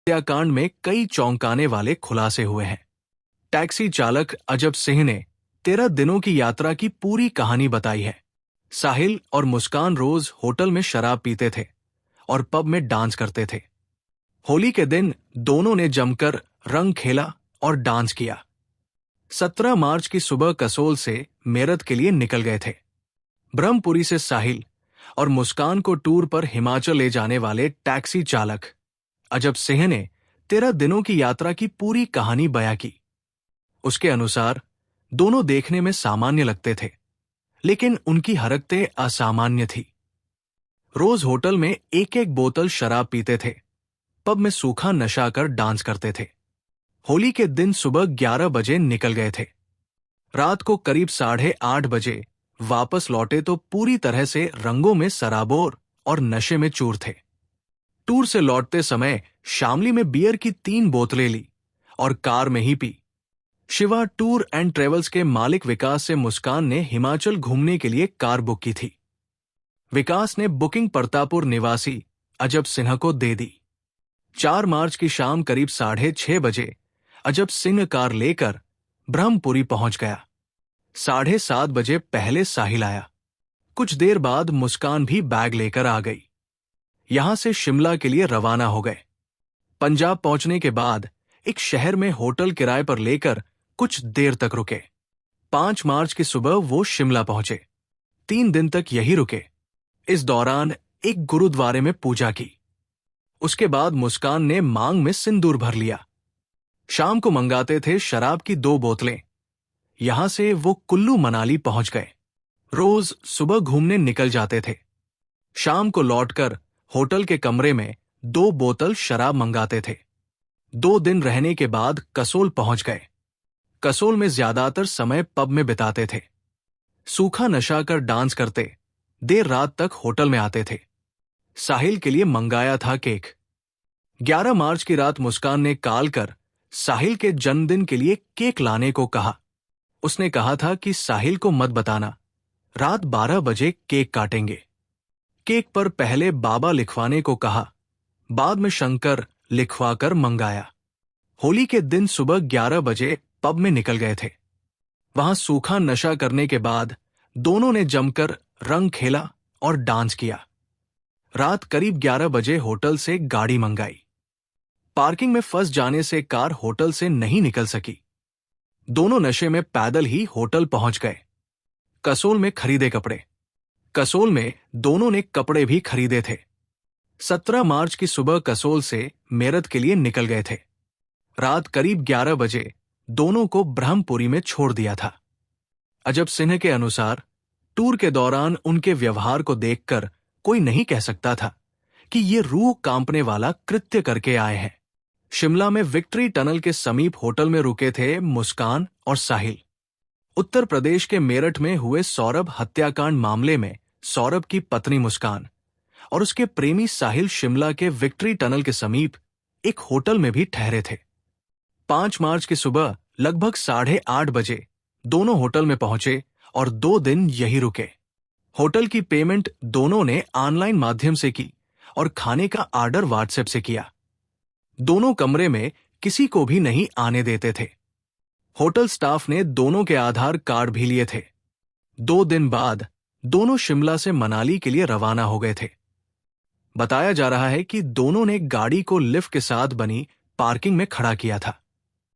हत्याकांड में कई चौंकाने वाले खुलासे हुए हैं। टैक्सी चालक अजब सिंह ने 13 दिनों की यात्रा की पूरी कहानी बताई है। साहिल और मुस्कान रोज होटल में शराब पीते थे और पब में डांस करते थे। होली के दिन दोनों ने जमकर रंग खेला और डांस किया। 17 मार्च की सुबह कसोल से मेरठ के लिए निकल गए थे। ब्रह्मपुरी से साहिल और मुस्कान को टूर पर हिमाचल ले जाने वाले टैक्सी चालक अजब सिंह ने 13 दिनों की यात्रा की पूरी कहानी बयां की। उसके अनुसार दोनों देखने में सामान्य लगते थे, लेकिन उनकी हरकतें असामान्य थी। रोज होटल में एक एक बोतल शराब पीते थे, पब में सूखा नशा कर डांस करते थे। होली के दिन सुबह 11 बजे निकल गए थे। रात को करीब 8:30 बजे वापस लौटे तो पूरी तरह से रंगों में सराबोर और नशे में चूर थे। टूर से लौटते समय शामली में बियर की 3 बोतलें ली और कार में ही पी। शिवा टूर एंड ट्रेवल्स के मालिक विकास से मुस्कान ने हिमाचल घूमने के लिए कार बुक की थी। विकास ने बुकिंग परतापुर निवासी अजब सिन्हा को दे दी। 4 मार्च की शाम करीब 6:30 बजे अजब सिंह कार लेकर ब्रह्मपुरी पहुंच गया। 7:30 बजे पहले साहिल आया। कुछ देर बाद मुस्कान भी बैग लेकर आ गई। यहां से शिमला के लिए रवाना हो गए। पंजाब पहुंचने के बाद एक शहर में होटल किराए पर लेकर कुछ देर तक रुके। 5 मार्च की सुबह वो शिमला पहुंचे। 3 दिन तक यही रुके। इस दौरान एक गुरुद्वारे में पूजा की। उसके बाद मुस्कान ने मांग में सिंदूर भर लिया। शाम को मंगाते थे शराब की 2 बोतलें। यहां से वो कुल्लू मनाली पहुंच गए। रोज सुबह घूमने निकल जाते थे। शाम को लौटकर होटल के कमरे में 2 बोतल शराब मंगाते थे। 2 दिन रहने के बाद कसोल पहुंच गए। कसोल में ज्यादातर समय पब में बिताते थे। सूखा नशा कर डांस करते देर रात तक होटल में आते थे। साहिल के लिए मंगाया था केक। 11 मार्च की रात मुस्कान ने कॉल कर साहिल के जन्मदिन के लिए केक लाने को कहा। उसने कहा था कि साहिल को मत बताना, रात 12 बजे केक काटेंगे। केक पर पहले बाबा लिखवाने को कहा, बाद में शंकर लिखवाकर मंगाया। होली के दिन सुबह 11 बजे पब में निकल गए थे। वहां सूखा नशा करने के बाद दोनों ने जमकर रंग खेला और डांस किया। रात करीब 11 बजे होटल से गाड़ी मंगाई। पार्किंग में फंस जाने से कार होटल से नहीं निकल सकी। दोनों नशे में पैदल ही होटल पहुंच गए। कसोल में खरीदे कपड़े। कसोल में दोनों ने कपड़े भी खरीदे थे। 17 मार्च की सुबह कसोल से मेरठ के लिए निकल गए थे। रात करीब 11 बजे दोनों को ब्रह्मपुरी में छोड़ दिया था। अजब सिंह के अनुसार टूर के दौरान उनके व्यवहार को देखकर कोई नहीं कह सकता था कि ये रूह कांपने वाला कृत्य करके आए हैं। शिमला में विक्ट्री टनल के समीप होटल में रुके थे मुस्कान और साहिल। उत्तर प्रदेश के मेरठ में हुए सौरभ हत्याकांड मामले में सौरभ की पत्नी मुस्कान और उसके प्रेमी साहिल शिमला के विक्ट्री टनल के समीप एक होटल में भी ठहरे थे। 5 मार्च की सुबह लगभग 8:30 बजे दोनों होटल में पहुंचे और 2 दिन यही रुके। होटल की पेमेंट दोनों ने ऑनलाइन माध्यम से की और खाने का ऑर्डर व्हाट्सएप से किया। दोनों कमरे में किसी को भी नहीं आने देते थे। होटल स्टाफ ने दोनों के आधार कार्ड भी लिए थे। 2 दिन बाद दोनों शिमला से मनाली के लिए रवाना हो गए थे। बताया जा रहा है कि दोनों ने गाड़ी को लिफ्ट के साथ बनी पार्किंग में खड़ा किया था।